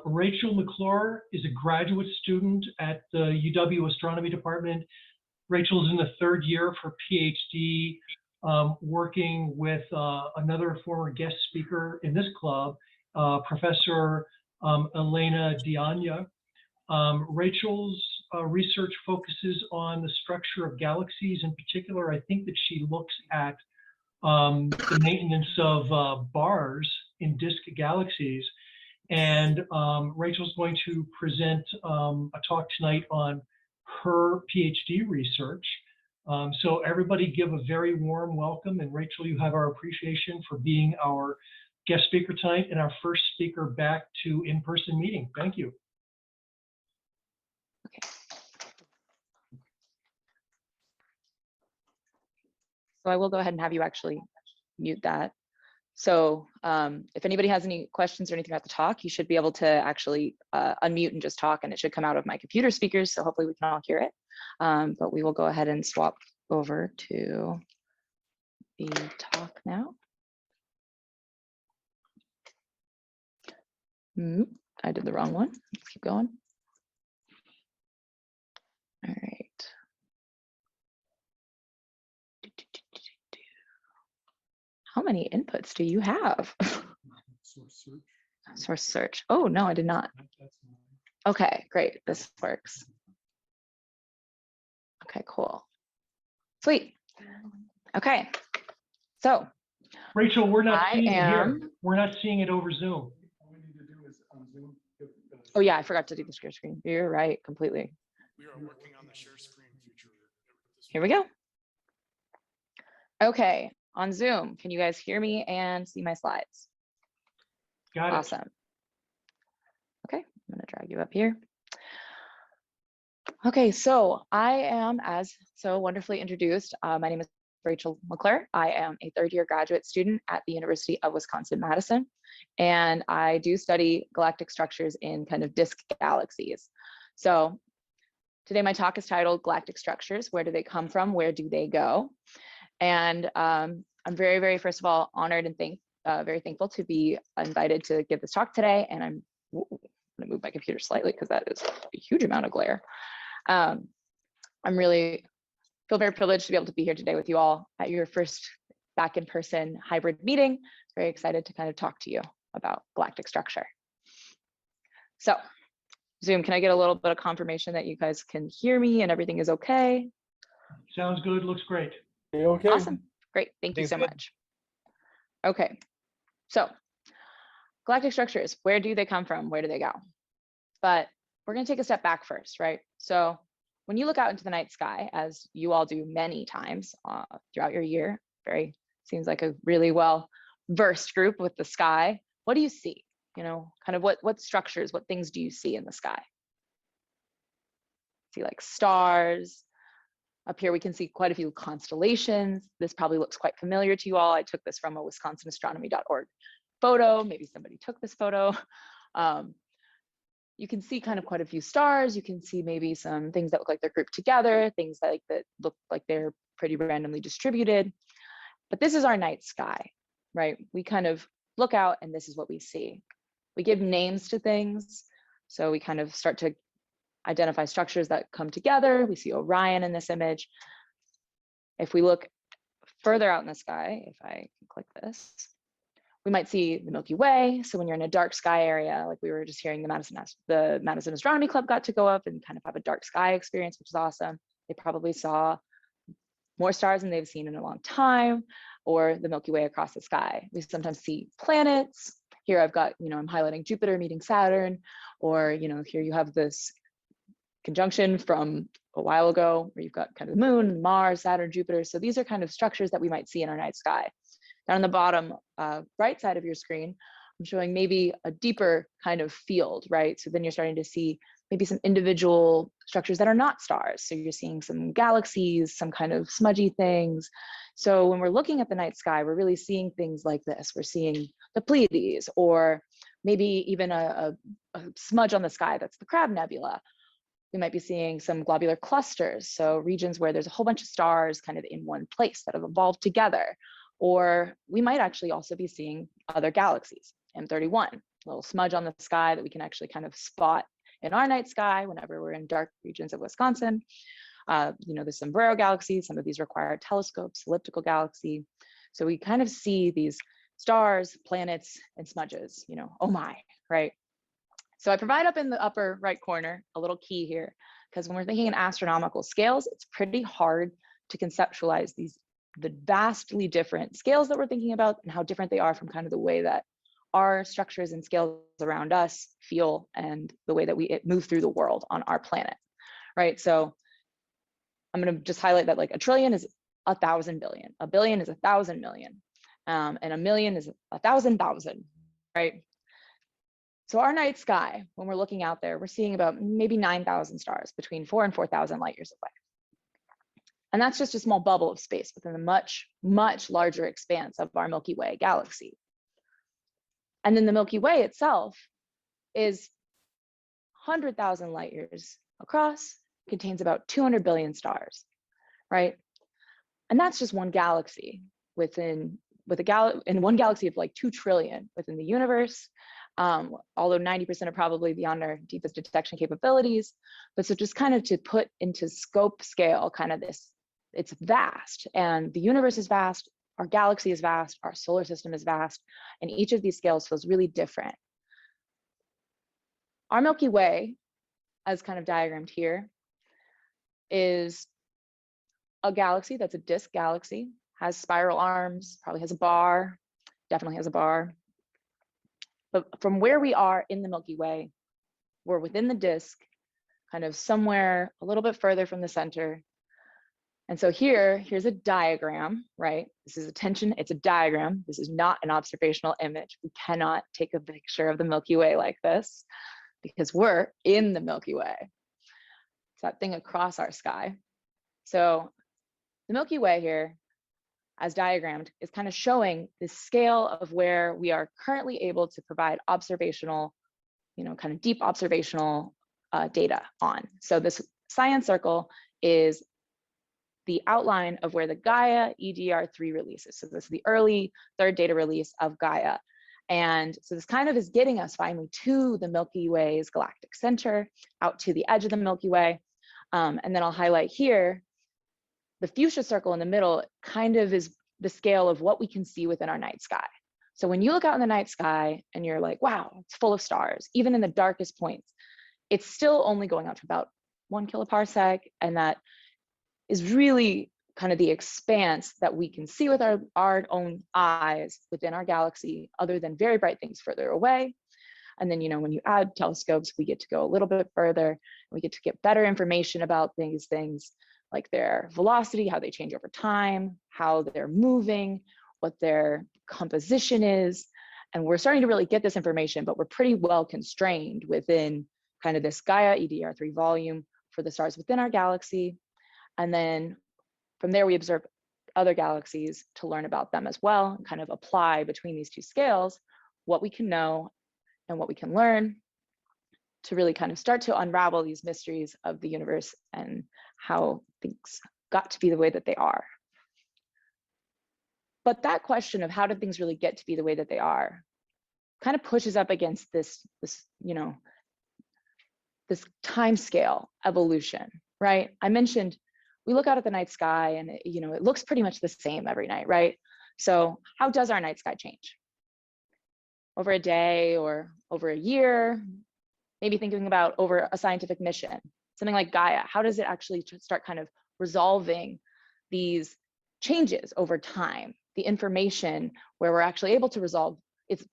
Rachel McClure is a graduate student at the UW Astronomy Department. Rachel's in the third year of her PhD, working with another former guest speaker in this club, Professor Elena Diana. Rachel's research focuses on the structure of galaxies. In particular, I think that she looks at the maintenance of bars in disk galaxies. And Rachel's going to present a talk tonight on her PhD research. So everybody give a very warm welcome. And Rachel, you have our appreciation for being our guest speaker tonight and our first speaker back to in-person meeting. Thank you. Okay. So I will go ahead and have you actually mute that. So if anybody has any questions or anything about the talk, you should be able to actually unmute and just talk, and it should come out of my computer speakers. So hopefully we can all hear it. But we will go ahead and swap over to the talk now. I did the wrong one. Let's keep going. All right. How many inputs do you have? Source search. Source search. Oh, no, I did not. Okay, great. This works. Okay, cool. Sweet. Okay. So, Rachel, we're not seeing it here. We're not seeing it over Zoom. All we need to do is on Zoom. Oh yeah, I forgot to do the share screen. You're right, completely. We are working on the share screen feature. Here we go. Okay, on Zoom, can you guys hear me and see my slides? Got it. Awesome. Okay, I'm gonna drag you up here. Okay, so I am, as so wonderfully introduced, my name is Rachel McClure. I am a third-year graduate student at the University of Wisconsin-Madison, and I do study galactic structures in kind of disk galaxies. So today my talk is titled Galactic Structures. Where do they come from? Where do they go? And I'm very, very, first of all, honored and very thankful to be invited to give this talk today. And I'm gonna move my computer slightly because that is a huge amount of glare. I'm really feel very privileged to be able to be here today with you all at your first back in person hybrid meeting. Very excited to kind of talk to you about galactic structure. So Zoom, can I get a little bit of confirmation that you guys can hear me and everything is okay? Sounds good, looks great. Okay. Awesome, great, thank you so much. Okay, so galactic structures, where do they come from? Where do they go? But we're gonna take a step back first, right? So when you look out into the night sky, as you all do many times throughout your year, seems like a really well-versed group with the sky, what do you see? You know, kind of what structures, what things do you see in the sky? See like stars. Up here we can see quite a few constellations. This probably looks quite familiar to you all. I took this from a wisconsinastronomy.org photo. Maybe somebody took this photo. You can see kind of quite a few stars. You can see maybe some things that look like they're grouped together, things that look like they're pretty randomly distributed. But this is our night sky, right? We kind of look out and this is what we see. We give names to things. So we kind of start to identify structures that come together. We see Orion in this image. If we look further out in the sky, if I can click this, we might see the Milky Way. So when you're in a dark sky area, like we were just hearing the Madison Astronomy Club got to go up and kind of have a dark sky experience, which is awesome. They probably saw more stars than they've seen in a long time, or the Milky Way across the sky. We sometimes see planets. Here I've got, I'm highlighting Jupiter meeting Saturn, or, here you have this conjunction from a while ago where you've got kind of the moon, Mars, Saturn, Jupiter. So these are kind of structures that we might see in our night sky. Down on the bottom right side of your screen, I'm showing maybe a deeper kind of field, right? So then you're starting to see maybe some individual structures that are not stars. So you're seeing some galaxies, some kind of smudgy things. So when we're looking at the night sky, we're really seeing things like this. We're seeing the Pleiades, or maybe even a smudge on the sky, that's the Crab Nebula. We might be seeing some globular clusters, so regions where there's a whole bunch of stars kind of in one place that have evolved together. Or we might actually also be seeing other galaxies, M31. little smudge on the sky that we can actually kind of spot in our night sky whenever we're in dark regions of Wisconsin. The Sombrero Galaxy, some of these require telescopes, elliptical galaxy. So we kind of see these stars, planets, and smudges, oh my, right? So I provide up in the upper right corner a little key here, because when we're thinking in astronomical scales, it's pretty hard to conceptualize the vastly different scales that we're thinking about and how different they are from kind of the way that our structures and scales around us feel and the way that we move through the world on our planet, right? So I'm going to just highlight that like a trillion is 1,000 billion, a billion is 1,000 million, and a million is 1,000,000, right? So our night sky, when we're looking out there, we're seeing about maybe 9,000 stars, between 4,000 and 4,000 light years away. And that's just a small bubble of space within the much, much larger expanse of our Milky Way galaxy. And then the Milky Way itself is 100,000 light years across, contains about 200 billion stars, right? And that's just one galaxy in one galaxy of like 2 trillion within the universe. Although 90% are probably beyond our deepest detection capabilities. But so just kind of to put into scope scale, kind of this, it's vast, and the universe is vast, our galaxy is vast, our solar system is vast, and each of these scales feels really different. Our Milky Way, as kind of diagrammed here, is a galaxy that's a disk galaxy, has spiral arms, probably has a bar, definitely has a bar. But from where we are in the Milky Way, we're within the disk, kind of somewhere a little bit further from the center. And so here's a diagram, right? This is attention, it's a diagram. This is not an observational image. We cannot take a picture of the Milky Way like this because we're in the Milky Way. It's that thing across our sky. So the Milky Way here, as diagrammed, is kind of showing the scale of where we are currently able to provide observational, kind of deep observational data on. So this cyan circle is the outline of where the Gaia EDR3 releases. So this is the early third data release of Gaia. And so this kind of is getting us finally to the Milky Way's galactic center, out to the edge of the Milky Way. And then I'll highlight here, the fuchsia circle in the middle kind of is the scale of what we can see within our night sky. So when you look out in the night sky and you're like, wow, it's full of stars, even in the darkest points, it's still only going out to about 1 kiloparsec. And that is really kind of the expanse that we can see with our own eyes within our galaxy, other than very bright things further away. And then, when you add telescopes, we get to go a little bit further. We get to get better information about these things, like their velocity, how they change over time, how they're moving, what their composition is. And we're starting to really get this information, but we're pretty well constrained within kind of this Gaia EDR3 volume for the stars within our galaxy. And then from there, we observe other galaxies to learn about them as well, and kind of apply between these two scales what we can know and what we can learn to really kind of start to unravel these mysteries of the universe and how things got to be the way that they are. But that question of how did things really get to be the way that they are kind of pushes up against this time scale evolution, right? I mentioned we look out at the night sky and it looks pretty much the same every night, right? So how does our night sky change? Over a day or over a year? Maybe thinking about over a scientific mission, something like Gaia. How does it actually start kind of resolving these changes over time? The information where we're actually able to resolve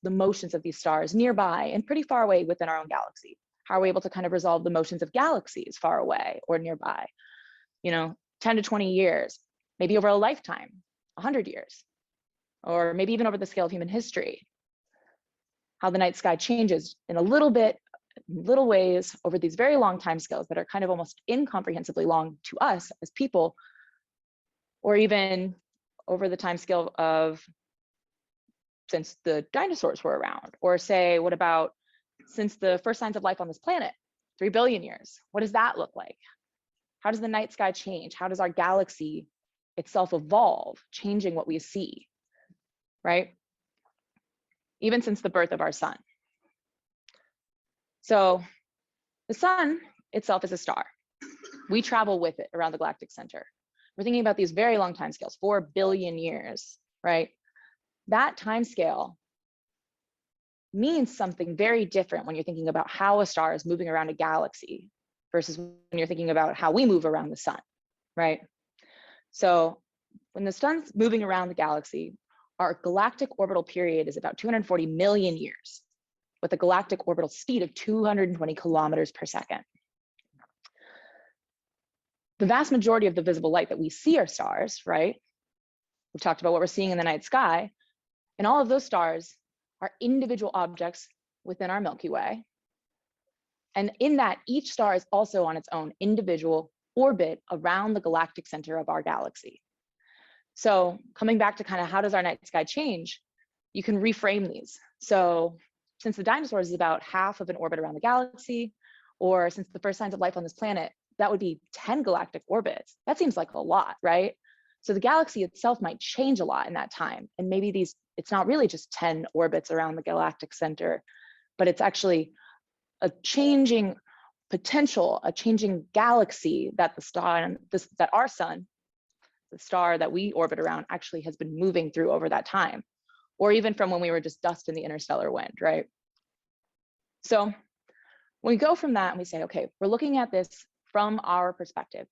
the motions of these stars nearby and pretty far away within our own galaxy. How are we able to kind of resolve the motions of galaxies far away or nearby? 10 to 20 years, maybe over a lifetime, 100 years, or maybe even over the scale of human history. How the night sky changes in little ways over these very long time scales that are kind of almost incomprehensibly long to us as people, or even over the time scale of since the dinosaurs were around, or say, what about since the first signs of life on this planet, 3 billion years? What does that look like? How does the night sky change? How does our galaxy itself evolve, changing what we see, right? Even since the birth of our sun. So the sun itself is a star. We travel with it around the galactic center. We're thinking about these very long time scales, 4 billion years, right? That time scale means something very different when you're thinking about how a star is moving around a galaxy versus when you're thinking about how we move around the sun, right? So when the sun's moving around the galaxy, our galactic orbital period is about 240 million years with a galactic orbital speed of 220 kilometers per second. The vast majority of the visible light that we see are stars, right? We've talked about what we're seeing in the night sky, and all of those stars are individual objects within our Milky Way. And in that, each star is also on its own individual orbit around the galactic center of our galaxy. So coming back to kind of how does our night sky change, you can reframe these. So since the dinosaurs is about half of an orbit around the galaxy, or since the first signs of life on this planet, that would be 10 galactic orbits. That seems like a lot, right? So the galaxy itself might change a lot in that time. And maybe it's not really just 10 orbits around the galactic center, but it's actually a changing potential, a changing galaxy that that our sun, the star that we orbit around, actually has been moving through over that time, or even from when we were just dust in the interstellar wind, right? So when we go from that and we say, okay, we're looking at this from our perspective,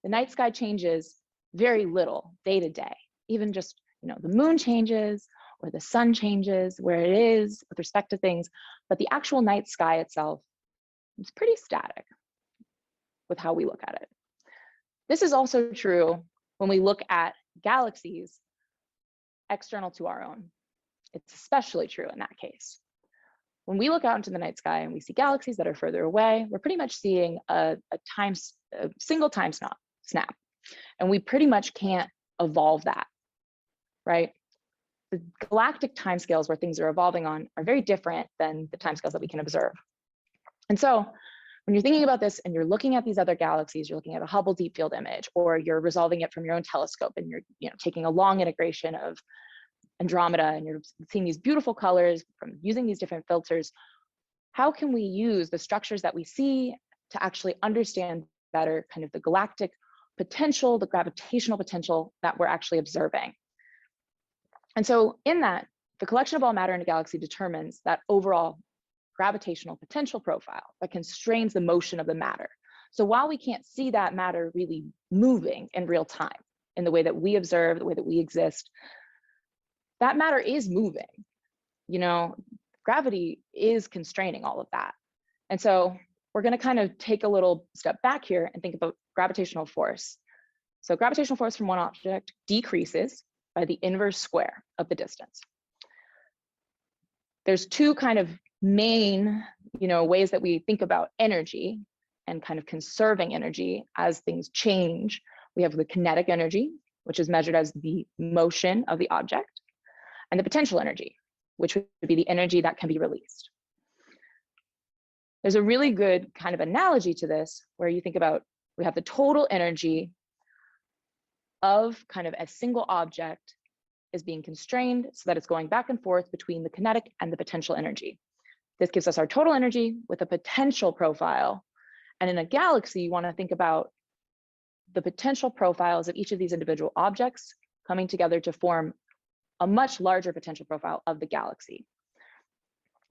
the night sky changes very little day to day. Even just, the moon changes or the sun changes where it is with respect to things, but the actual night sky itself is pretty static with how we look at it. This is also true when we look at galaxies external to our own. It's especially true in that case. When we look out into the night sky and we see galaxies that are further away, we're pretty much seeing a single time snap. And we pretty much can't evolve that, right? The galactic timescales where things are evolving on are very different than the timescales that we can observe. And so when you're thinking about this and you're looking at these other galaxies, you're looking at a Hubble Deep Field image, or you're resolving it from your own telescope and you're taking a long integration of Andromeda and you're seeing these beautiful colors from using these different filters, how can we use the structures that we see to actually understand better kind of the galactic potential, the gravitational potential that we're actually observing? And so in that, the collection of all matter in a galaxy determines that overall gravitational potential profile that constrains the motion of the matter. So while we can't see that matter really moving in real time in the way that we observe, the way that we exist, that matter is moving. Gravity is constraining all of that. And so we're going to kind of take a little step back here and think about gravitational force. So gravitational force from one object decreases by the inverse square of the distance. There's two kind of main, ways that we think about energy and kind of conserving energy as things change. We have the kinetic energy, which is measured as the motion of the object, and the potential energy, which would be the energy that can be released. There's a really good kind of analogy to this where you think about, we have the total energy of kind of a single object is being constrained so that it's going back and forth between the kinetic and the potential energy. This gives us our total energy with a potential profile. And in a galaxy, you want to think about the potential profiles of each of these individual objects coming together to form a much larger potential profile of the galaxy.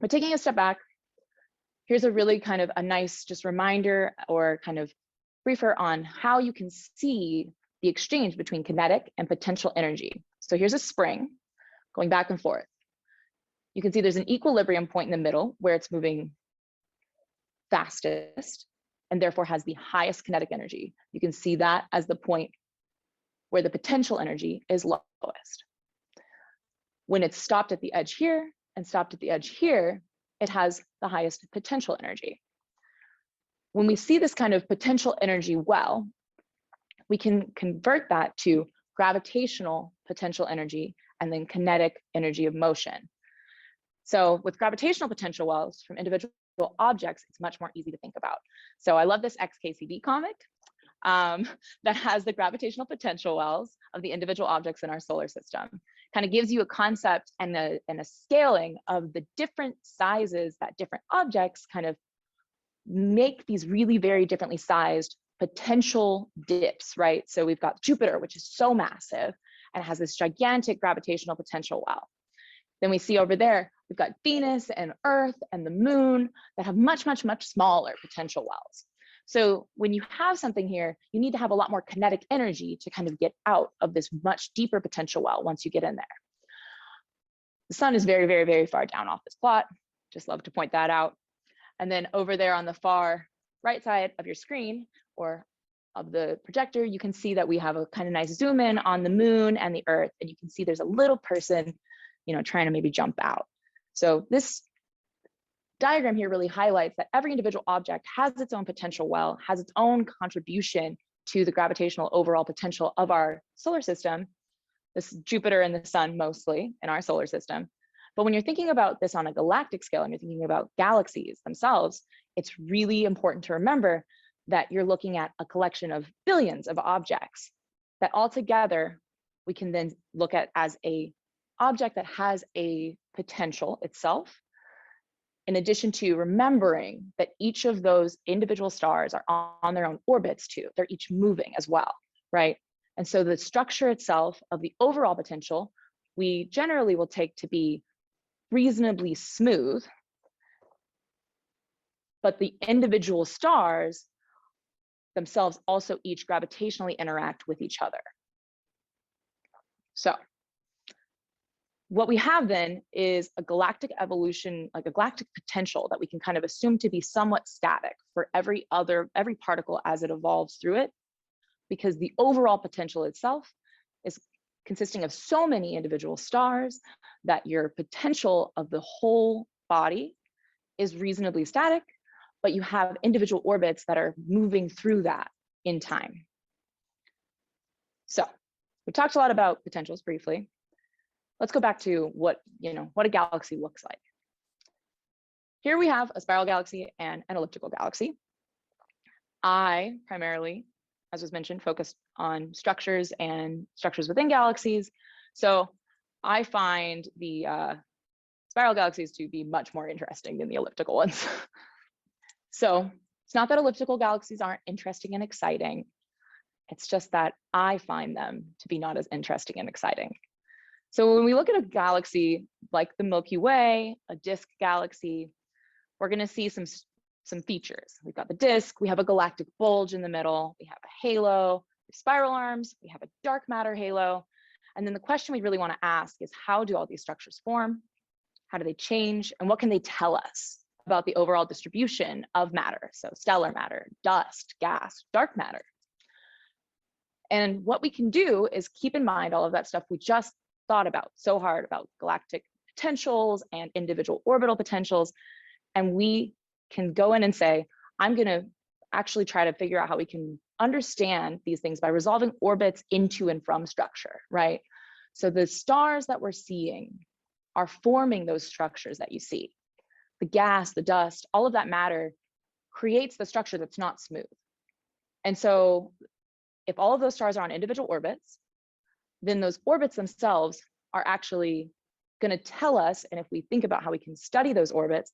But taking a step back, here's a really kind of a nice just reminder or kind of briefer on how you can see the exchange between kinetic and potential energy. So here's a spring going back and forth. You can see there's an equilibrium point in the middle where it's moving fastest and therefore has the highest kinetic energy. You can see that as the point where the potential energy is lowest. When it's stopped at the edge here and stopped at the edge here, it has the highest potential energy. When we see this kind of potential energy well, we can convert that to gravitational potential energy and then kinetic energy of motion. So with gravitational potential wells from individual objects, it's much more easy to think about. So I love this XKCD comic that has the gravitational potential wells of the individual objects in our solar system. Kind of gives you a concept and a scaling of the different sizes that different objects kind of make these really very differently sized potential dips, right? So we've got Jupiter, which is so massive and has this gigantic gravitational potential well. Then we see over there, we've got Venus and Earth and the moon that have much, much, much smaller potential wells. So when you have something here, you need to have a lot more kinetic energy to kind of get out of this much deeper potential well once you get in there. The sun is very, very, very far down off this plot. Just love to point that out. And then over there on the far right side of your screen or of the projector, you can see that we have a kind of nice zoom in on the moon and the Earth. And you can see there's a little person, trying to maybe jump out. So this diagram here really highlights that every individual object has its own potential well, has its own contribution to the gravitational overall potential of our solar system. This is Jupiter and the sun mostly in our solar system. But when you're thinking about this on a galactic scale and you're thinking about galaxies themselves, it's really important to remember that you're looking at a collection of billions of objects that altogether we can then look at as a object that has a potential itself, in addition to remembering that each of those individual stars are on their own orbits too. They're each moving as well, right? And so the structure itself of the overall potential, we generally will take to be reasonably smooth, but the individual stars themselves also each gravitationally interact with each other. So what we have then is a galactic evolution, like a galactic potential that we can kind of assume to be somewhat static for every particle as it evolves through it, because the overall potential itself is consisting of so many individual stars that your potential of the whole body is reasonably static, but you have individual orbits that are moving through that in time. So we talked a lot about potentials briefly. Let's go back to what a galaxy looks like. Here we have a spiral galaxy and an elliptical galaxy. I primarily, as was mentioned, focused on structures and structures within galaxies. So I find the spiral galaxies to be much more interesting than the elliptical ones. So it's not that elliptical galaxies aren't interesting and exciting. It's just that I find them to be not as interesting and exciting. So when we look at a galaxy like the Milky Way, a disk galaxy, we're going to see some features. We've got the disk, we have a galactic bulge in the middle, we have a halo, spiral arms, we have a dark matter halo. And then the question we really want to ask is, how do all these structures form? How do they change? And what can they tell us about the overall distribution of matter? So stellar matter, dust, gas, dark matter. And what we can do is keep in mind all of that stuff we just thought about so hard about galactic potentials and individual orbital potentials. And we can go in and say, I'm going to actually try to figure out how we can understand these things by resolving orbits into and from structure, right? So the stars that we're seeing are forming those structures that you see. The gas, the dust, all of that matter creates the structure that's not smooth. And so if all of those stars are on individual orbits, then those orbits themselves are actually going to tell us, and if we think about how we can study those orbits,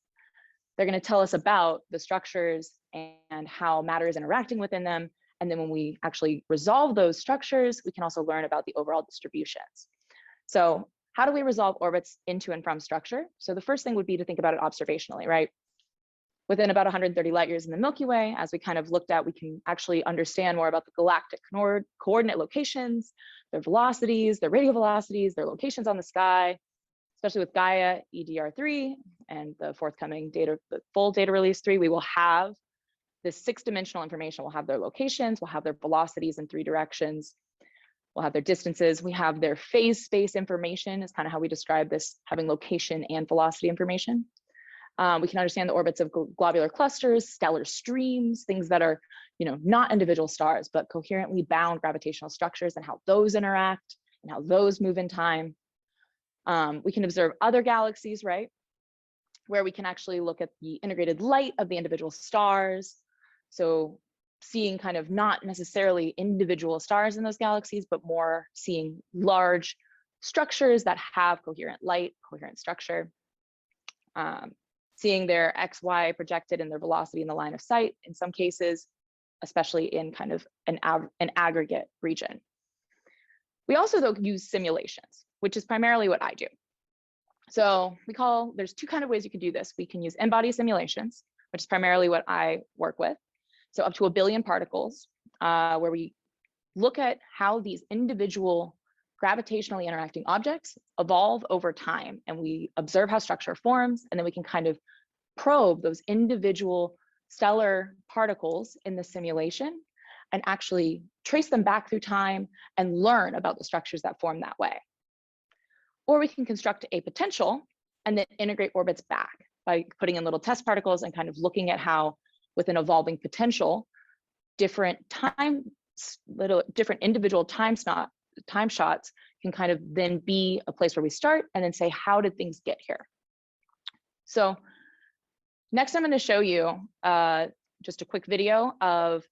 they're going to tell us about the structures and how matter is interacting within them. And then when we actually resolve those structures, we can also learn about the overall distributions. So how do we resolve orbits into and from structure? So the first thing would be to think about it observationally, right? Within about 130 light years in the Milky Way, as we kind of looked at, we can actually understand more about the galactic coordinate locations, their velocities, their radial velocities, their locations on the sky, especially with Gaia EDR3 and the forthcoming data, the full data release 3, we will have this 6-dimensional information. We'll have their locations, we'll have their velocities in 3 directions, we'll have their distances, we have their phase space information is kind of how we describe this, having location and velocity information. We can understand the orbits of globular clusters, stellar streams, things that are, not individual stars, but coherently bound gravitational structures and how those interact and how those move in time. We can observe other galaxies, right? Where we can actually look at the integrated light of the individual stars. So seeing kind of not necessarily individual stars in those galaxies, but more seeing large structures that have coherent light, coherent structure. seeing their X, Y projected and their velocity in the line of sight in some cases, especially in kind of an aggregate region. We also though use simulations, which is primarily what I do. So there's two kind of ways you can do this. We can use n-body simulations, which is primarily what I work with. So up to 1 billion particles, where we look at how these individual gravitationally interacting objects evolve over time, and we observe how structure forms, and then we can kind of probe those individual stellar particles in the simulation and actually trace them back through time and learn about the structures that form that way. Or we can construct a potential and then integrate orbits back by putting in little test particles and kind of looking at how, with an evolving potential, different individual time shots can kind of then be a place where we start and then say, how did things get here? So next, I'm going to show you just a quick video of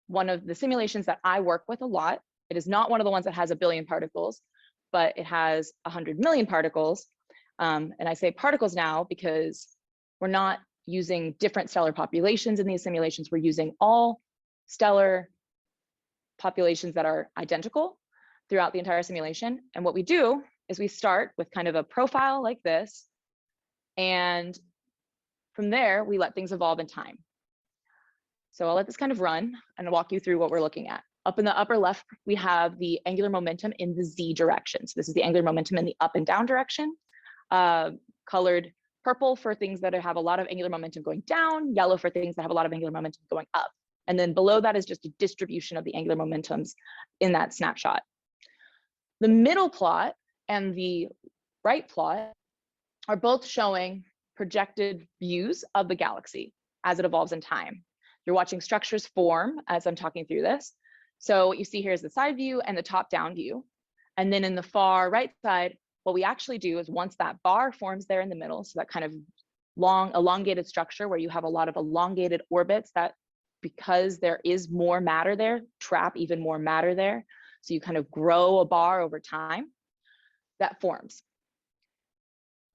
one of the simulations that I work with a lot. It is not one of the ones that has 1 billion particles, but it has 100 million particles. And I say particles now because we're not using different stellar populations in these simulations. We're using all stellar populations that are identical throughout the entire simulation. And what we do is we start with kind of a profile like this. And from there, we let things evolve in time. So I'll let this kind of run and I'll walk you through what we're looking at. Up in the upper left, we have the angular momentum in the Z direction. So this is the angular momentum in the up and down direction, colored purple for things that have a lot of angular momentum going down, yellow for things that have a lot of angular momentum going up. And then below that is just a distribution of the angular momentums in that snapshot. The middle plot and the right plot are both showing projected views of the galaxy as it evolves in time. You're watching structures form as I'm talking through this. So what you see here is the side view and the top-down view. And then in the far right side, what we actually do is once that bar forms there in the middle, so that kind of long elongated structure where you have a lot of elongated orbits that, because there is more matter there, trap even more matter there. So you kind of grow a bar over time that forms.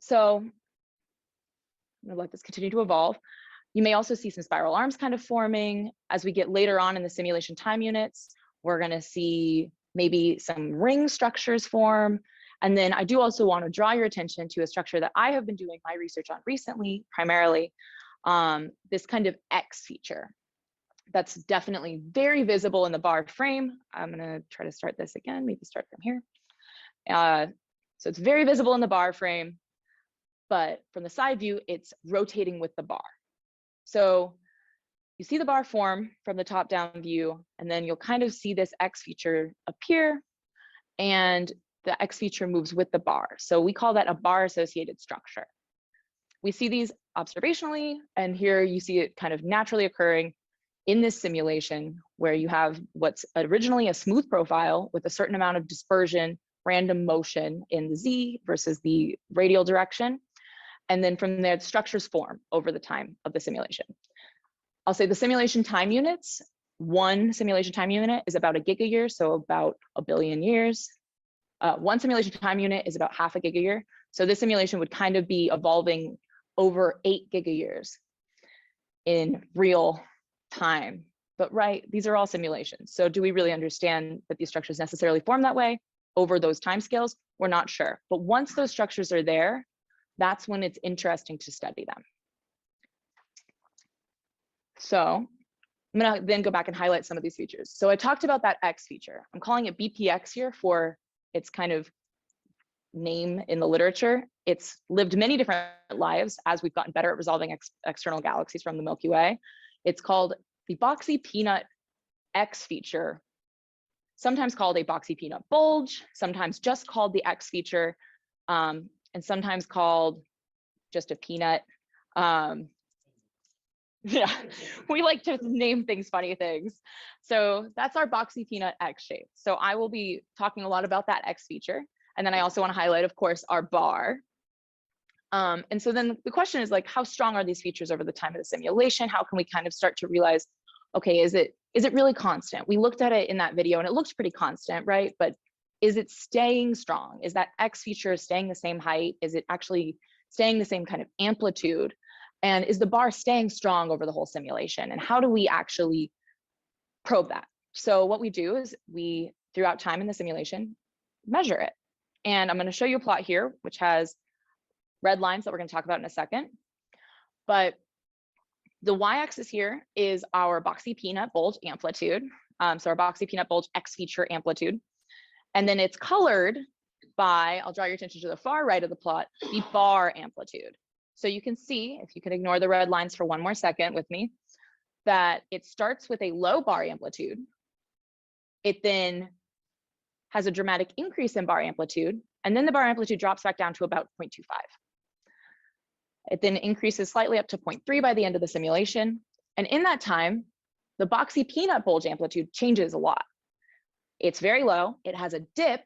So I'm gonna let this continue to evolve. You may also see some spiral arms kind of forming. As we get later on in the simulation time units, we're gonna see maybe some ring structures form. And then I do also want to draw your attention to a structure that I have been doing my research on recently, primarily, this kind of X feature. That's definitely very visible in the bar frame. I'm gonna try to start this again, maybe start from here. So it's very visible in the bar frame, but from the side view, it's rotating with the bar. So you see the bar form from the top down view, and then you'll kind of see this X feature appear, and the X feature moves with the bar. So we call that a bar associated structure. We see these observationally, and here you see it kind of naturally occurring in this simulation where you have what's originally a smooth profile with a certain amount of dispersion, random motion in the Z versus the radial direction. And then from there, the structures form over the time of the simulation. I'll say the simulation time units, one simulation time unit is about 1 gigayear, so about 1 billion years. One simulation time unit is about 0.5 gigayear. So this simulation would kind of be evolving over 8 gigayears in real time. But right, these are all simulations. So do we really understand that these structures necessarily form that way over those timescales? We're not sure. But once those structures are there, that's when it's interesting to study them. So I'm gonna then go back and highlight some of these features. So I talked about that X feature. I'm calling it BPX here for its kind of name in the literature. It's lived many different lives as we've gotten better at resolving external galaxies from the Milky Way. It's called the boxy peanut X feature, sometimes called a boxy peanut bulge, sometimes just called the X feature, and sometimes called just a peanut. Yeah, we like to name things funny things. So that's our boxy peanut X shape. So I will be talking a lot about that X feature. And then I also want to highlight, of course, our bar. And so then the question is like, how strong are these features over the time of the simulation? How can we kind of start to realize, okay, is it really constant? We looked at it in that video and it looked pretty constant, right? But is it staying strong? Is that X feature staying the same height? Is it actually staying the same kind of amplitude? And is the bar staying strong over the whole simulation? And how do we actually probe that? So what we do is we, throughout time in the simulation, measure it. And I'm going to show you a plot here, which has red lines that we're going to talk about in a second. But the y-axis here is our boxy peanut bulge amplitude. So our boxy peanut bulge X feature amplitude. And then it's colored by, I'll draw your attention to the far right of the plot, the bar amplitude. So you can see, if you can ignore the red lines for one more second with me, that it starts with a low bar amplitude. It then has a dramatic increase in bar amplitude, and then the bar amplitude drops back down to about 0.25. It then increases slightly up to 0.3 by the end of the simulation. And in that time, the boxy peanut bulge amplitude changes a lot. It's very low, it has a dip,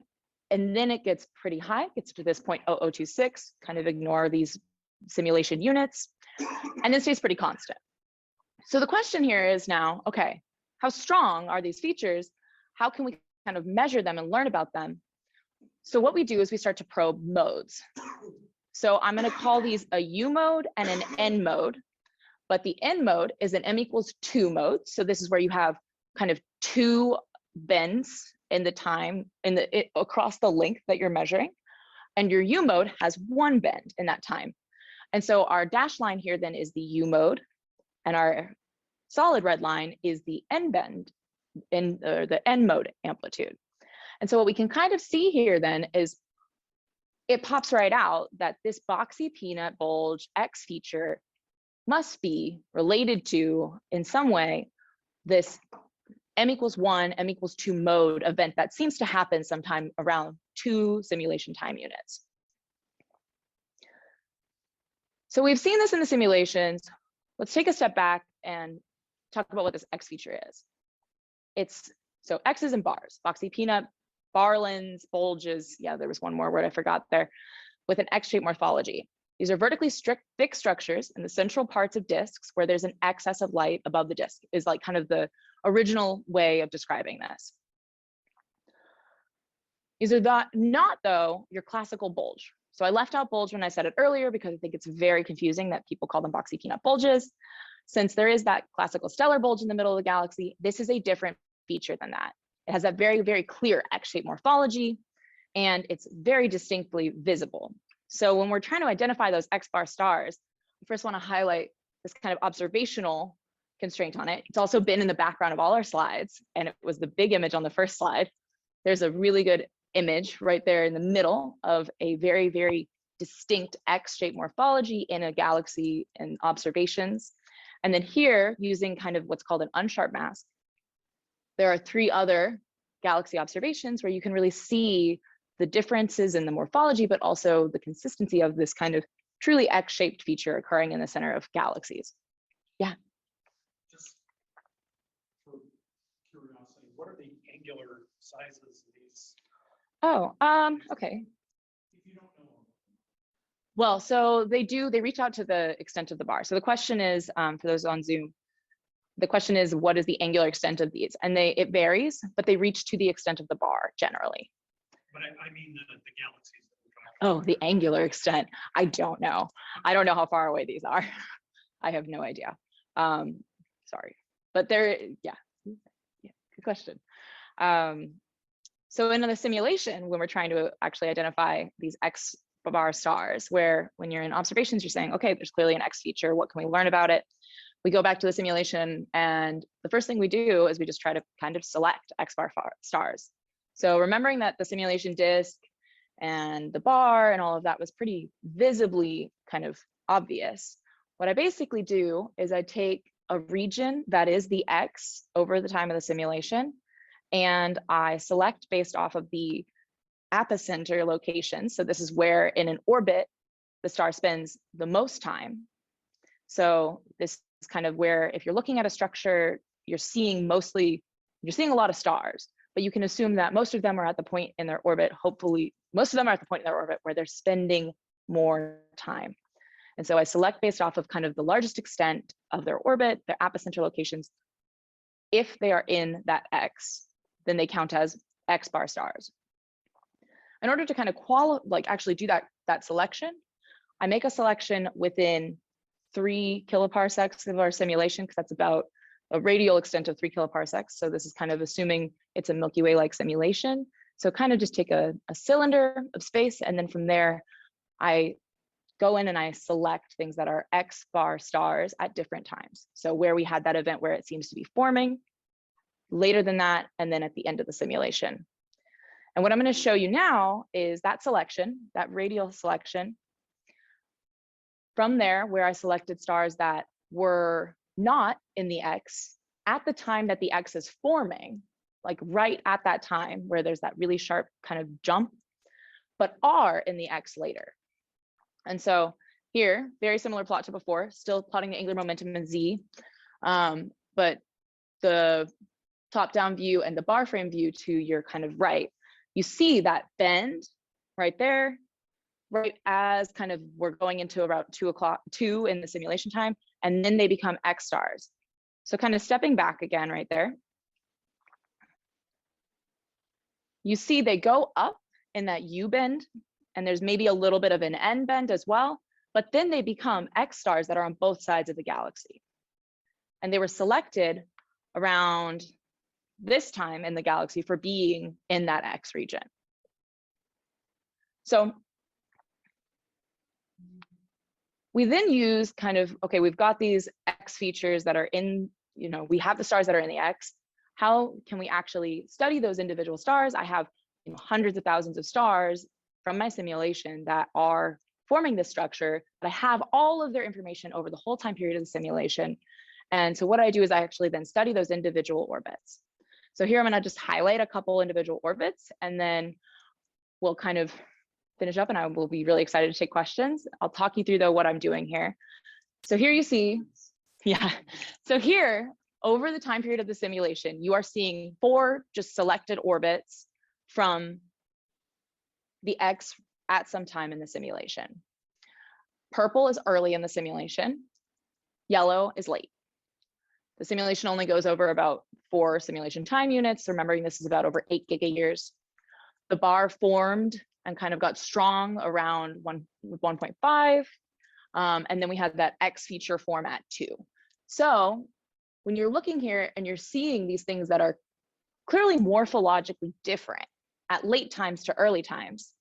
and then it gets pretty high, gets to this 0.0026, kind of ignore these simulation units, and it stays pretty constant. So the question here is now, okay, how strong are these features? How can we kind of measure them and learn about them? So what we do is we start to probe modes. So I'm going to call these a U mode and an N mode, but the N mode is an M equals 2 mode. So this is where you have kind of 2 bends in the time, across the length that you're measuring, and your U mode has 1 bend in that time. And so our dashed line here then is the U mode, and our solid red line is the N bend in the N mode amplitude. And so what we can kind of see here then is it pops right out that this boxy peanut bulge X feature must be related to, in some way, this M equals 1, M equals 2 mode event that seems to happen sometime around 2 simulation time units. So we've seen this in the simulations. Let's take a step back and talk about what this X feature is. So X is in bars, boxy peanut, barlins, bulges. Yeah, there was one more word I forgot there, with an X-shaped morphology. These are vertically thick structures in the central parts of disks where there's an excess of light above the disk, is like kind of the original way of describing this. These are not though your classical bulge. So I left out bulge when I said it earlier because I think it's very confusing that people call them boxy peanut bulges. Since there is that classical stellar bulge in the middle of the galaxy, this is a different feature than that. It has that very, very clear X-shaped morphology, and it's very distinctly visible. So when we're trying to identify those XBar stars, I first want to highlight this kind of observational constraint on it. It's also been in the background of all our slides, and it was the big image on the first slide. There's a really good image right there in the middle of a very, very distinct X-shaped morphology in a galaxy and observations. And then here, using kind of what's called an unsharp mask, there are 3 other galaxy observations where you can really see the differences in the morphology, but also the consistency of this kind of truly X-shaped feature occurring in the center of galaxies. Yeah. Just for curiosity, what are the angular sizes of these? Oh, okay. If you don't know them. Well, so they reach out to the extent of the bar. So the question is, for those on Zoom, the question is, what is the angular extent of these? And it varies, but they reach to the extent of the bar generally. But I mean the galaxies. Oh, the angular extent. I don't know. I don't know how far away these are. I have no idea. Sorry, but yeah, good question. So in the simulation, when we're trying to actually identify these XBar stars, where when you're in observations, you're saying, okay, there's clearly an X feature. What can we learn about it? We go back to the simulation, and the first thing we do is we just try to kind of select XBar stars. So remembering that the simulation disk and the bar and all of that was pretty visibly kind of obvious, what I basically do is I take a region that is the X over the time of the simulation, and I select based off of the apocenter location. So this is where in an orbit, the star spends the most time. So this is kind of where, if you're looking at a structure, you're seeing a lot of stars, but you can assume that most of them are at the point in their orbit, hopefully, most of them are at the point in their orbit where they're spending more time. And so I select based off of kind of the largest extent of their orbit, their apocenter locations. If they are in that X, then they count as XBar stars. In order to kind of actually do that selection, I make a selection within 3 kiloparsecs of our simulation, because that's about a radial extent of 3 kiloparsecs. So this is kind of assuming it's a Milky Way-like simulation. So kind of just take a cylinder of space, and then from there, I go in and I select things that are XBar stars at different times. So where we had that event where it seems to be forming, later than that, and then at the end of the simulation. And what I'm going to show you now is that selection, that radial selection. From there, where I selected stars that were not in the X at the time that the X is forming, like right at that time where there's that really sharp kind of jump, but are in the X later. And so here, very similar plot to before, still plotting the angular momentum in Z, but the top-down view and the bar frame view to your kind of right, you see that bend right there, right as kind of we're going into about 2 in the simulation time, and then they become X stars. So kind of stepping back again right there, you see they go up in that U bend, and there's maybe a little bit of an N bend as well, but then they become X stars that are on both sides of the galaxy. And they were selected around this time in the galaxy for being in that X region. So we then use kind of, okay, we've got these X features that are in, we have the stars that are in the X. How can we actually study those individual stars? I have hundreds of thousands of stars from my simulation that are forming this structure, but I have all of their information over the whole time period of the simulation. And so what I do is I actually then study those individual orbits. So here I'm going to just highlight a couple individual orbits, and then we'll kind of finish up, and I will be really excited to take questions. I'll talk you through though what I'm doing here. So here you see, so here over the time period of the simulation, you are seeing 4 just selected orbits from the X at some time in the simulation. Purple is early in the simulation, yellow is late. The simulation only goes over about 4 simulation time units, remembering this is about over 8 gigayears. The bar formed and kind of got strong around 1.5. And then we had that X feature form at 2. So when you're looking here and you're seeing these things that are clearly morphologically different at late times to early times,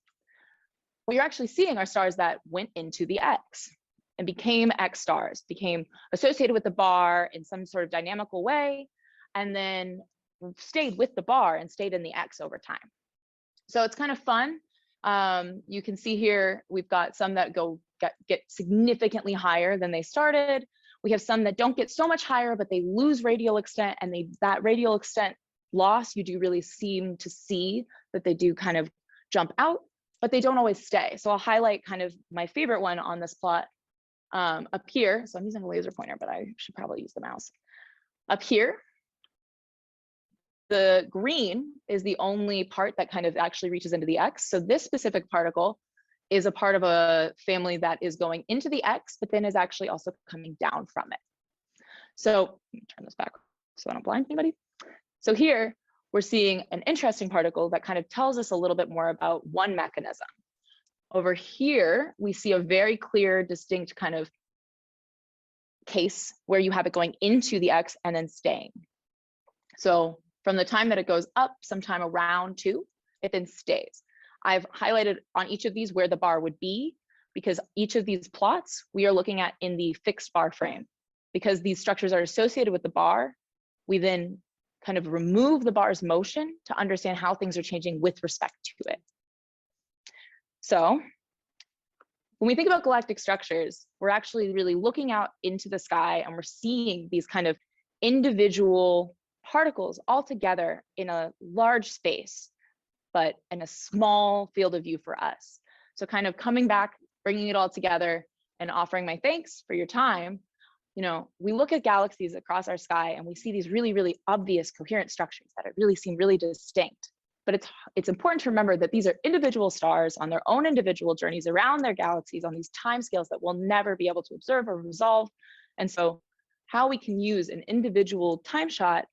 what you're actually seeing are stars that went into the X and became X stars, became associated with the bar in some sort of dynamical way, and then stayed with the bar and stayed in the X over time. So it's kind of fun. You can see here, we've got some that get significantly higher than they started. We have some that don't get so much higher, but they lose radial extent, and that radial extent loss, you do really seem to see that they do kind of jump out, but they don't always stay. So I'll highlight kind of my favorite one on this plot up here. So I'm using a laser pointer, but I should probably use the mouse. Up here, the green is the only part that kind of actually reaches into the X. So this specific particle is a part of a family that is going into the X, but then is actually also coming down from it. So let me turn this back so I don't blind anybody. So here we're seeing an interesting particle that kind of tells us a little bit more about one mechanism. Over here, we see a very clear, distinct kind of case where you have it going into the X and then staying. So from the time that it goes up, sometime around 2, it then stays. I've highlighted on each of these where the bar would be, because each of these plots we are looking at in the fixed bar frame. Because these structures are associated with the bar, we then kind of remove the bar's motion to understand how things are changing with respect to it. So when we think about galactic structures, we're actually really looking out into the sky, and we're seeing these kind of individual particles all together in a large space, but in a small field of view for us. So kind of coming back, bringing it all together, and offering my thanks for your time. We look at galaxies across our sky and we see these really, really obvious coherent structures that really seem really distinct. But it's important to remember that these are individual stars on their own individual journeys around their galaxies on these timescales that we'll never be able to observe or resolve. And so how we can use an individual time shot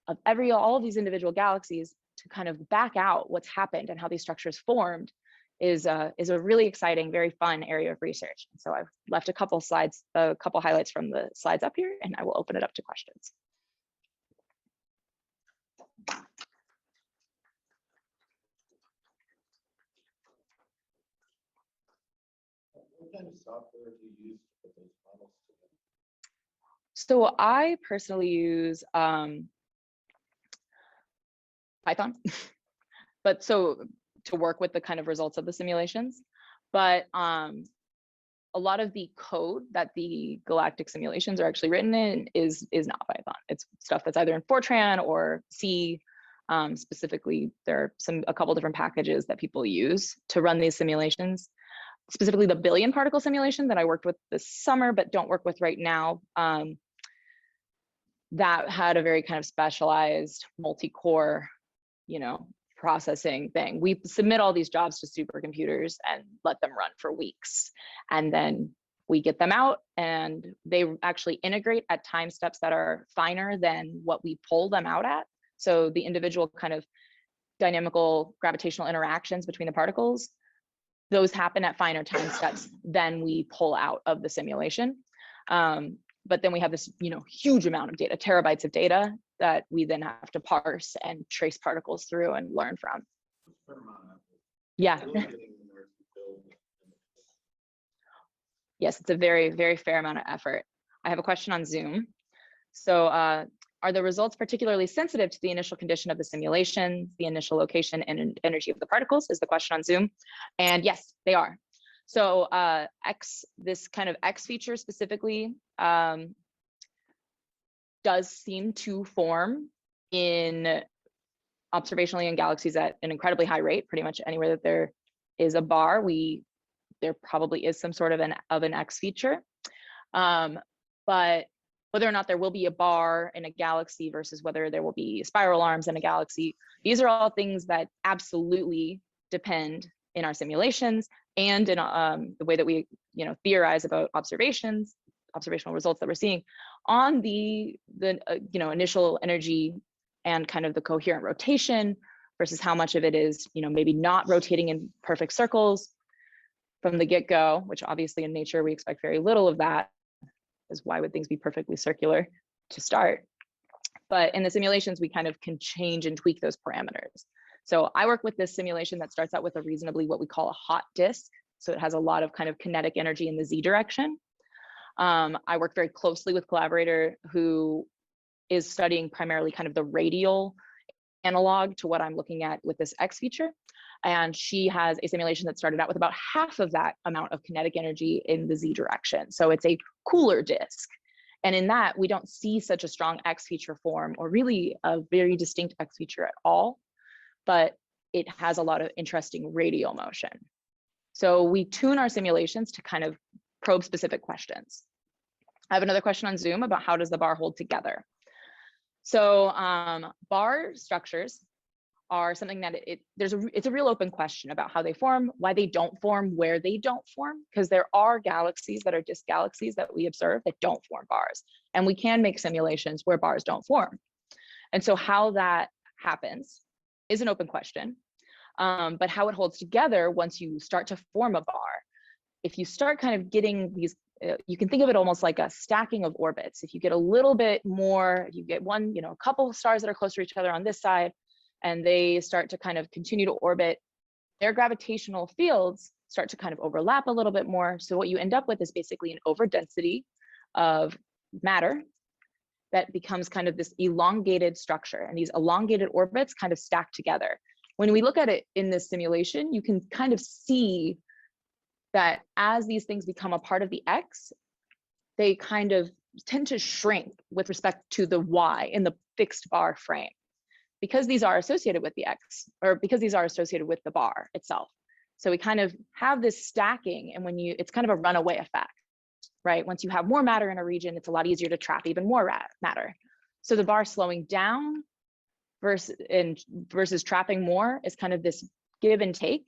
of all of these individual galaxies to kind of back out what's happened and how these structures formed is a really exciting, very fun area of research. So I've left a couple slides, a couple highlights from the slides up here, and I will open it up to questions. What kind of software do you use to put those models together? So I personally use Python, but so to work with the kind of results of the simulations. But a lot of the code that the galactic simulations are actually written in is not Python. It's stuff that's either in Fortran or C. Specifically, there are a couple different packages that people use to run these simulations. Specifically, the billion particle simulation that I worked with this summer, but don't work with right now. That had a very kind of specialized multi-core, processing thing. We submit all these jobs to supercomputers and let them run for weeks. And then we get them out and they actually integrate at time steps that are finer than what we pull them out at. So the individual kind of dynamical gravitational interactions between the particles, those happen at finer time steps than we pull out of the simulation. But then we have this, huge amount of data, terabytes of data that we then have to parse and trace particles through and learn from. Yeah. Yes, it's a very, very fair amount of effort. I have a question on Zoom. So are the results particularly sensitive to the initial condition of the simulation, the initial location and energy of the particles is the question on Zoom. And yes, they are. So this kind of X feature specifically does seem to form in observationally in galaxies at an incredibly high rate. Pretty much anywhere that there is a bar, there probably is some sort of an X feature. But whether or not there will be a bar in a galaxy versus whether there will be spiral arms in a galaxy, these are all things that absolutely depend in our simulations and in the way that we theorize about observational results that we're seeing on the initial energy and kind of the coherent rotation versus how much of it is maybe not rotating in perfect circles from the get-go, which obviously in nature we expect very little of that, because why would things be perfectly circular to start? But in the simulations we kind of can change and tweak those parameters. So I work with this simulation that starts out with a reasonably what we call a hot disk. So it has a lot of kind of kinetic energy in the Z direction. I work very closely with a collaborator who is studying primarily kind of the radial analog to what I'm looking at with this X feature. And she has a simulation that started out with about half of that amount of kinetic energy in the Z direction. So it's a cooler disk. And in that, we don't see such a strong X feature form or really a very distinct X feature at all, but it has a lot of interesting radial motion. So we tune our simulations to kind of probe specific questions. I have another question on Zoom about how does the bar hold together? So bar structures are something that it's a real open question about how they form, why they don't form, where they don't form, because there are galaxies that are disk galaxies that we observe that don't form bars. And we can make simulations where bars don't form. And so how that happens is an open question, but how it holds together once you start to form a bar, if you start kind of getting these, you can think of it almost like a stacking of orbits. If you get a little bit more, you get one, a couple of stars that are close to each other on this side, and they start to kind of continue to orbit, their gravitational fields start to kind of overlap a little bit more. So what you end up with is basically an overdensity of matter that becomes kind of this elongated structure, and these elongated orbits kind of stack together. When we look at it in this simulation, you can kind of see that as these things become a part of the X, they kind of tend to shrink with respect to the Y in the fixed bar frame, because these are associated with the X, or because these are associated with the bar itself. So we kind of have this stacking, and it's kind of a runaway effect, right? Once you have more matter in a region, it's a lot easier to trap even more matter. So the bar slowing down versus trapping more is kind of this give and take.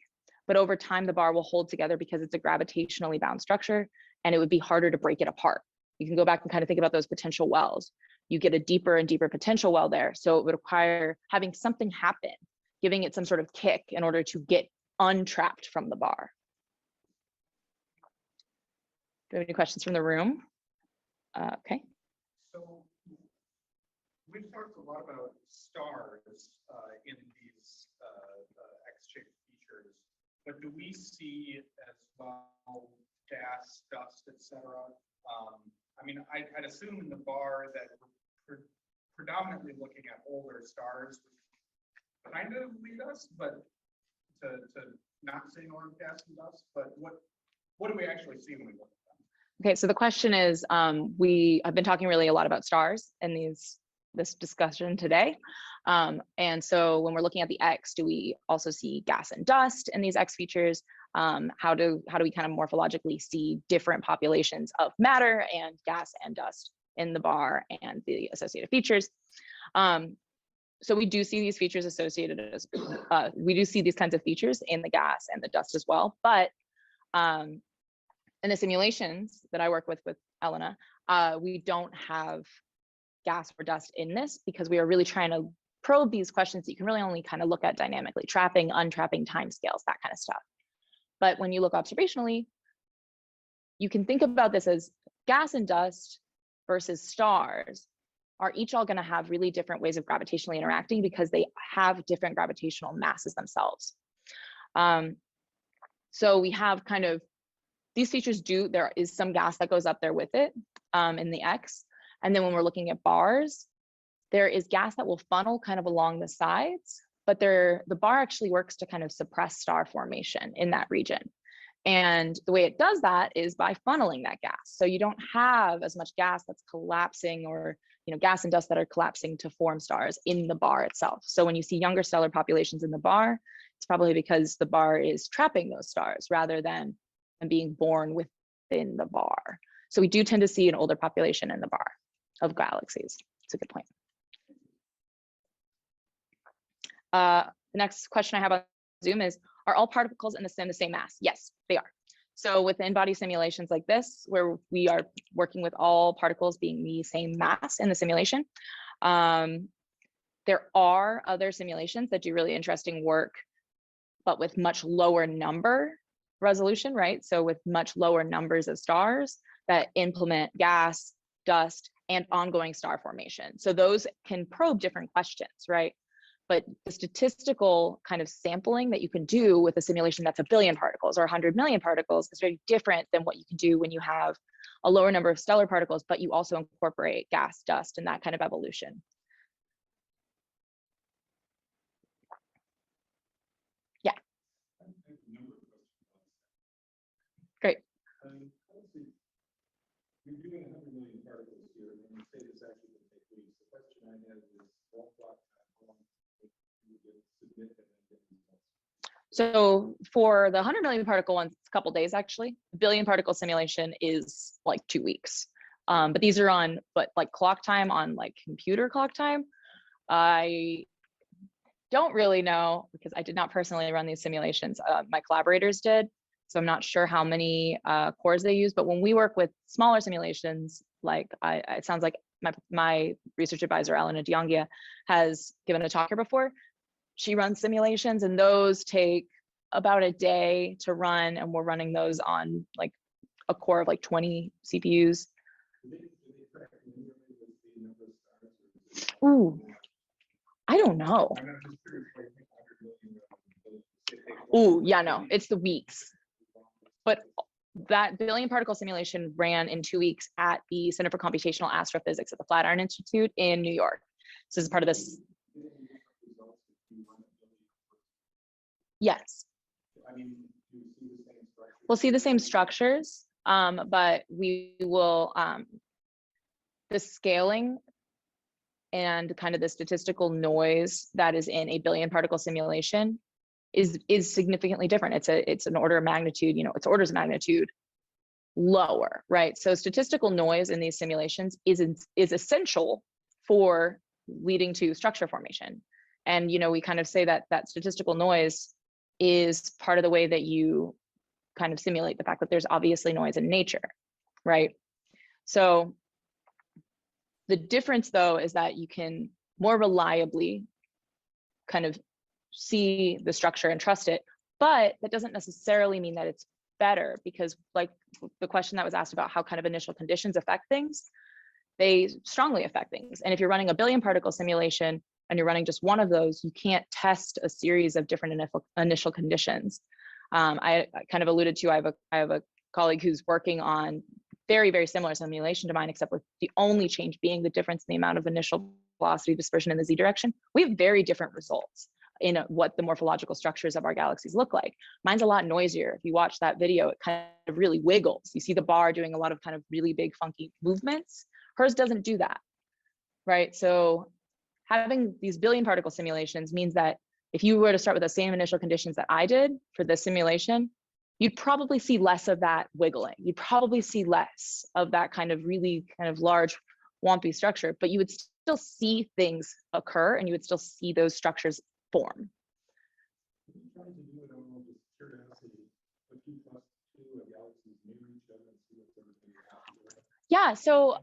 But over time, the bar will hold together because it's a gravitationally bound structure, and it would be harder to break it apart. You can go back and kind of think about those potential wells. You get a deeper and deeper potential well there. So it would require having something happen, giving it some sort of kick in order to get untrapped from the bar. Do we have any questions from the room? Okay. So we've talked a lot about stars in these X-shaped features, but do we see as well gas, dust, etc.? I mean, I'd assume in the bar that we're predominantly looking at older stars, which kind of lead us, but to not seeing a lot of gas and dust. But what do we actually see when we look at them? Okay, so the question is, we have been talking really a lot about stars in this discussion today. And so when we're looking at the X, do we also see gas and dust in these X features? How do we kind of morphologically see different populations of matter and gas and dust in the bar and the associated features? So we do see these features associated as, we do see these kinds of features in the gas and the dust as well. But in the simulations that I work with Elena, we don't have gas or dust in this because we are really trying to probe these questions that you can really only kind of look at dynamically, trapping, untrapping, timescales, that kind of stuff. But when you look observationally, you can think about this as gas and dust versus stars are each all going to have really different ways of gravitationally interacting because they have different gravitational masses themselves. So we have kind of these features there is some gas that goes up there with it in the X. And then when we're looking at bars, there is gas that will funnel kind of along the sides, but the bar actually works to kind of suppress star formation in that region. And the way it does that is by funneling that gas. So you don't have as much gas that's collapsing or gas and dust that are collapsing to form stars in the bar itself. So when you see younger stellar populations in the bar, it's probably because the bar is trapping those stars rather than being born within the bar. So we do tend to see an older population in the bar of galaxies. It's a good point. The next question I have on Zoom is, are all particles in the same mass? Yes, they are. So within body simulations like this, where we are working with all particles being the same mass in the simulation, there are other simulations that do really interesting work, but with much lower number resolution, right? So with much lower numbers of stars that implement gas, dust, and ongoing star formation. So those can probe different questions, right? But the statistical kind of sampling that you can do with a simulation that's 1 billion particles or 100 million particles is very different than what you can do when you have a lower number of stellar particles, but you also incorporate gas, dust, and that kind of evolution. Yeah. Great. You're doing 100 million particles here, and you say this actually will take weeks. The question I have is, what clock time, how long you get submit and then get results? So for the 100 million particle one, it's a couple days actually. The billion particle simulation is like 2 weeks. But these are on, like clock time on like computer clock time. I don't really know because I did not personally run these simulations. My collaborators did. So I'm not sure how many cores they use, but when we work with smaller simulations, like it sounds like my research advisor, Elena Diongia, has given a talk here before. She runs simulations and those take about a day to run, and we're running those on like a core of like 20 CPUs. Ooh, I don't know. Ooh, yeah, no, it's the weeks. But that billion particle simulation ran in 2 weeks at the Center for Computational Astrophysics at the Flatiron Institute in New York. So this is part of this. Yes. We'll see the same structures, but we will, the scaling and kind of the statistical noise that is in a billion particle simulation is significantly different. It's an order of magnitude, it's orders of magnitude lower, right? So statistical noise in these simulations is essential for leading to structure formation. And we kind of say that statistical noise is part of the way that you kind of simulate the fact that there's obviously noise in nature, right? So the difference though is that you can more reliably kind of see the structure and trust it But that doesn't necessarily mean that it's better, because like the question that was asked about how kind of initial conditions affect things, they strongly affect things. And if you're running a billion particle simulation and you're running just one of those, you can't test a series of different initial conditions. I kind of alluded to, I have a colleague who's working on very, very similar simulation to mine, except with the only change being the difference in the amount of initial velocity dispersion in the z direction. We have very different results in what the morphological structures of our galaxies look like. Mine's a lot noisier. If you watch that video, it kind of really wiggles. You see the bar doing a lot of kind of really big funky movements. Hers doesn't do that, right? So having these billion particle simulations means that if you were to start with the same initial conditions that I did for this simulation, you'd probably see less of that wiggling. You'd probably see less of that kind of really kind of large wompy structure, but you would still see things occur and you would still see those structures form. If you tried to do it on just curiosity, would you trust two galaxies near each other and see what's everything happening? Yeah, so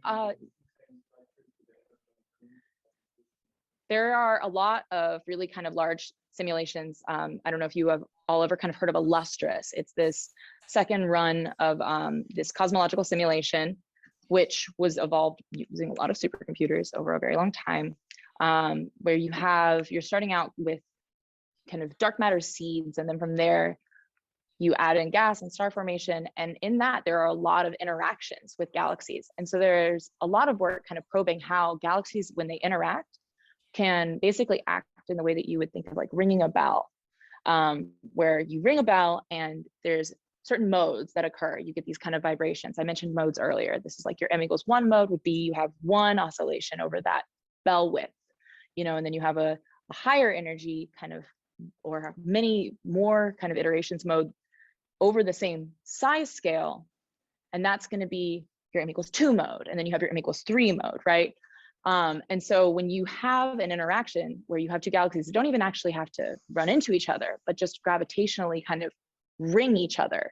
there are a lot of really kind of large simulations. I don't know if you have all ever kind of heard of Illustris. It's this second run of this cosmological simulation, which was evolved using a lot of supercomputers over a very long time, where you're starting out with kind of dark matter seeds, and then from there, you add in gas and star formation. And in that, there are a lot of interactions with galaxies. And so there's a lot of work kind of probing how galaxies, when they interact, can basically act in the way that you would think of like ringing a bell, where you ring a bell and there's certain modes that occur. You get these kind of vibrations. I mentioned modes earlier. This is like your m=1 mode would be you have one oscillation over that bell width, and then you have a higher energy kind of, or many more kind of iterations mode over the same size scale. And that's going to be your m=2 mode. And then you have your m=3 mode, right? And so when you have an interaction where you have two galaxies that don't even actually have to run into each other, but just gravitationally kind of ring each other,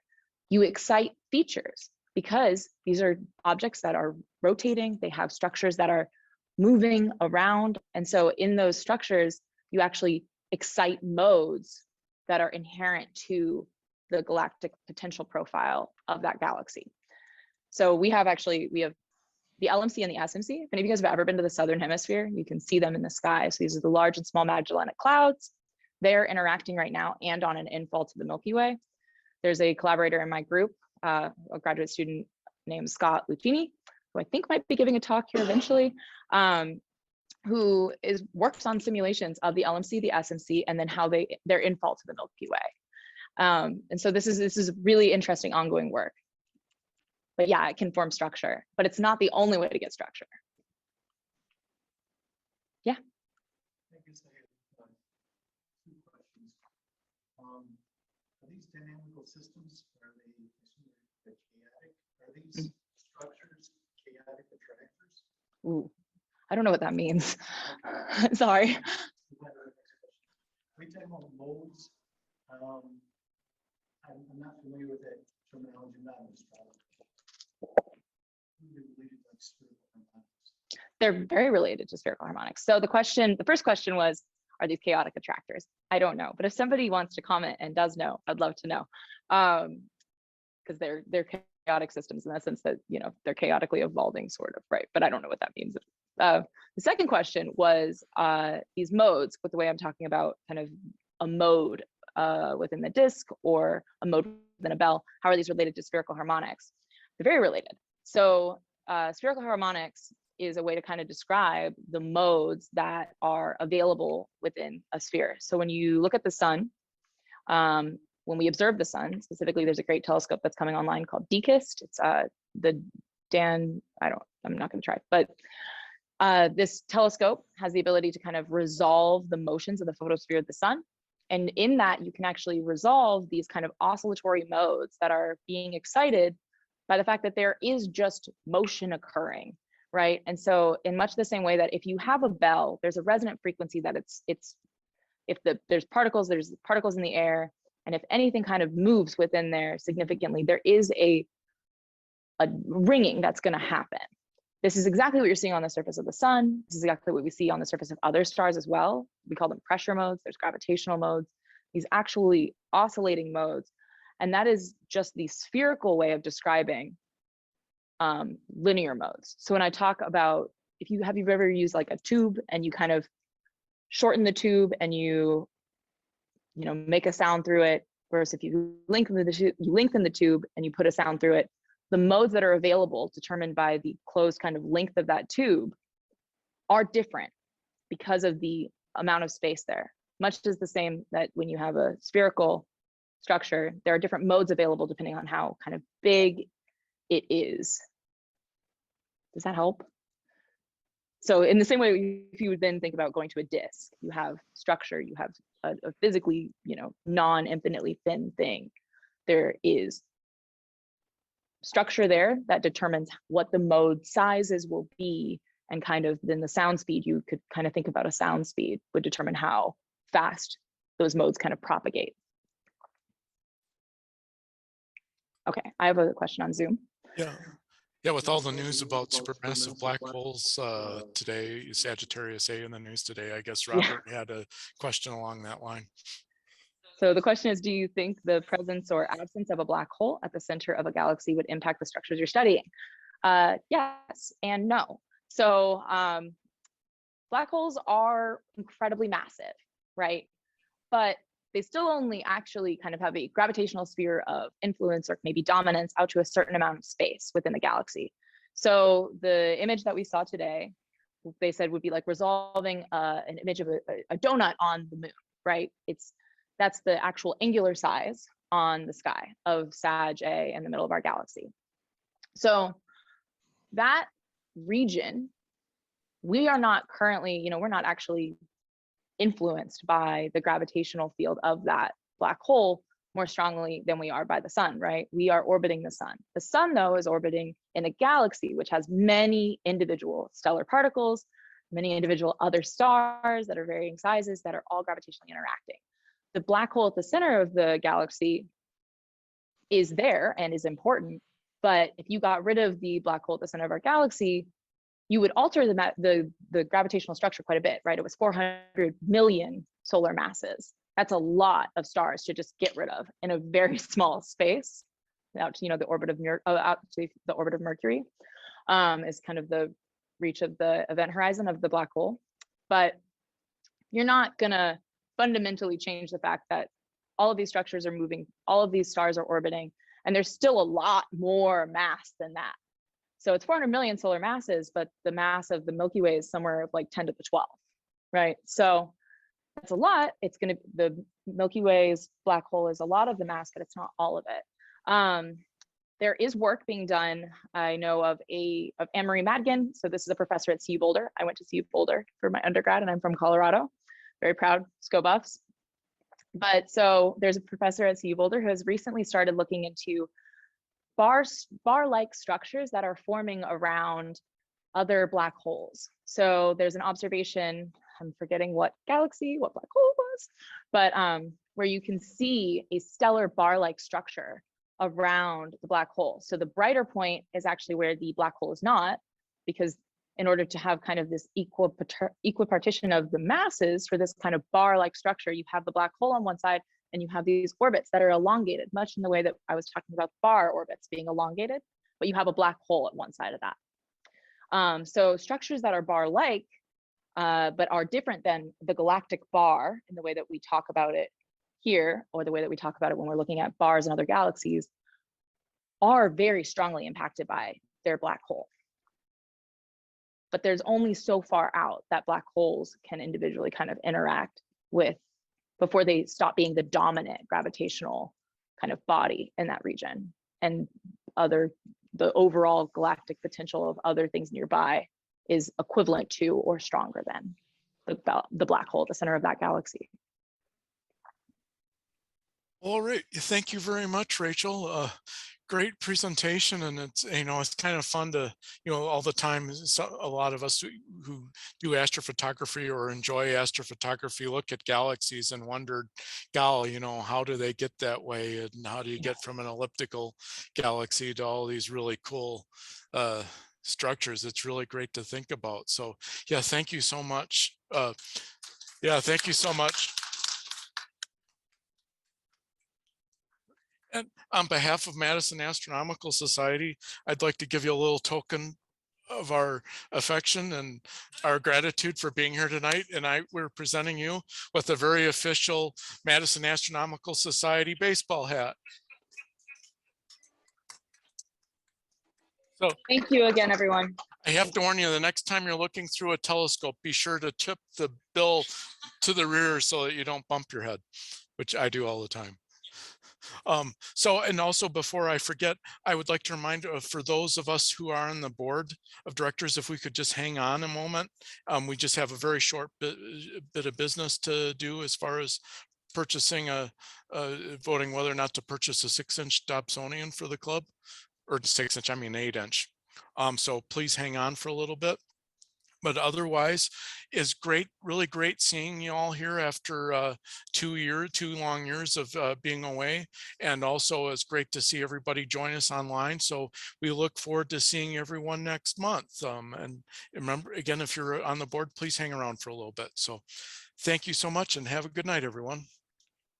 you excite features, because these are objects that are rotating, they have structures that are moving around. And so in those structures, you actually excite modes that are inherent to the galactic potential profile of that galaxy. So we have the LMC and the SMC. If any of you guys have ever been to the Southern Hemisphere, you can see them in the sky. So these are the large and small Magellanic Clouds. They're interacting right now and on an infall to the Milky Way. There's a collaborator in my group, a graduate student named Scott Lucchini, who I think might be giving a talk here eventually, who works on simulations of the LMC, the SMC, and then how their infall to the Milky Way. And so this is really interesting ongoing work. But yeah, it can form structure, but it's not the only way to get structure. Yeah. I guess I have two questions. Are these dynamical systems, are they chaotic? Are these structures chaotic attractors? Ooh, I don't know what that means. Sorry. We talk about modes. I'm not familiar with that terminology, not in astronomy. They're very related to spherical harmonics. So the first question was, are these chaotic attractors? I don't know, but if somebody wants to comment and does know, I'd love to know, because they're chaotic systems in the sense that they're chaotically evolving, sort of, right? But I don't know what that means. The second question was these modes, with the way I'm talking about kind of a mode within the disk or a mode within a bell. How are these related to spherical harmonics? They're very related. So spherical harmonics is a way to kind of describe the modes that are available within a sphere. So when you look at the sun, when we observe the sun, specifically, there's a great telescope that's coming online called DKIST. It's I'm not going to try, but this telescope has the ability to kind of resolve the motions of the photosphere of the sun. And in that, you can actually resolve these kind of oscillatory modes that are being excited by the fact that there is just motion occurring, right? And so in much the same way that if you have a bell, there's a resonant frequency that there's particles in the air, and if anything kind of moves within there significantly, there is a ringing that's going to happen. This is exactly what you're seeing on the surface of the sun. This is exactly what we see on the surface of other stars as well. We call them pressure modes. There's gravitational modes. these actually oscillating modes. And that is just the spherical way of describing linear modes. So when I talk about, if you have ever used like a tube and you kind of shorten the tube and you make a sound through it, versus if you lengthen the tube and you put a sound through it, the modes that are available determined by the closed kind of length of that tube are different because of the amount of space there. Much as the same that when you have a spherical structure, there are different modes available depending on how kind of big it is. Does that help? So in the same way, if you would then think about going to a disk, you have structure, you have a physically, non-infinitely thin thing. There is structure there that determines what the mode sizes will be, and kind of then the sound speed, you could kind of think about a sound speed would determine how fast those modes kind of propagate. Okay, I have a question on Zoom. Yeah, with all the news about supermassive black holes today, Sagittarius A in the news today, I guess Robert had a question along that line. So the question is, do you think the presence or absence of a black hole at the center of a galaxy would impact the structures you're studying? Yes and no. So black holes are incredibly massive, right? But they still only actually kind of have a gravitational sphere of influence or maybe dominance out to a certain amount of space within the galaxy. So the image that we saw today, they said would be like resolving an image of a donut on the moon, right? That's the actual angular size on the sky of Sag A in the middle of our galaxy. So that region, we are not currently, we're not actually influenced by the gravitational field of that black hole more strongly than we are by the sun, right? We are orbiting the sun. The sun, though, is orbiting in a galaxy which has many individual stellar particles, many individual other stars that are varying sizes that are all gravitationally interacting. The black hole at the center of the galaxy is there and is important, but if you got rid of the black hole at the center of our galaxy, you would alter the gravitational structure quite a bit, right? It was 400 million solar masses. That's a lot of stars to just get rid of in a very small space. Out to the orbit of Mercury is kind of the reach of the event horizon of the black hole. But you're not gonna fundamentally change the fact that all of these structures are moving, all of these stars are orbiting, and there's still a lot more mass than that. So it's 400 million solar masses, but the mass of the Milky Way is somewhere like 10 to the 12, right? So that's a lot. The Milky Way's black hole is a lot of the mass, but it's not all of it. There is work being done. I know of Anne-Marie Madigan. So this is a professor at CU Boulder. I went to CU Boulder for my undergrad, and I'm from Colorado. Very proud SCO buffs. But so there's a professor at CU Boulder who has recently started looking into bar-like structures that are forming around other black holes. So there's an observation, I'm forgetting what black hole was, but where you can see a stellar bar-like structure around the black hole. So the brighter point is actually where the black hole is not, because in order to have kind of this equipartition of the masses for this kind of bar-like structure, you have the black hole on one side, and you have these orbits that are elongated, much in the way that I was talking about bar orbits being elongated, but you have a black hole at one side of that. So structures that are bar-like, but are different than the galactic bar in the way that we talk about it here, or the way that we talk about it when we're looking at bars in other galaxies, are very strongly impacted by their black hole. But there's only so far out that black holes can individually kind of interact with before they stop being the dominant gravitational kind of body in that region. And the overall galactic potential of other things nearby is equivalent to or stronger than the black hole at the center of that galaxy. All right, thank you very much, Rachel. Great presentation, and it's it's kind of fun to all the time. A lot of us who do astrophotography or enjoy astrophotography look at galaxies and wondered, how do they get that way, and how do you get from an elliptical galaxy to all these really cool structures? It's really great to think about. So yeah, thank you so much. Yeah, thank you so much. And on behalf of Madison Astronomical Society, I'd like to give you a little token of our affection and our gratitude for being here tonight. And we're presenting you with a very official Madison Astronomical Society baseball hat. So Thank you again, everyone. I have to warn you, the next time you're looking through a telescope, be sure to tip the bill to the rear so that you don't bump your head, which I do all the time. And also before I forget, I would like to remind for those of us who are on the board of directors, if we could just hang on a moment. We just have a very short bit of business to do as far as purchasing voting whether or not to purchase a 6-inch Dobsonian for the club, or 6-inch, I mean 8-inch. So please hang on for a little bit. But otherwise, is great, really great seeing you all here after 2 long years of being away. And also it's great to see everybody join us online. So we look forward to seeing everyone next month. And remember, again, if you're on the board, please hang around for a little bit. So thank you so much and have a good night, everyone.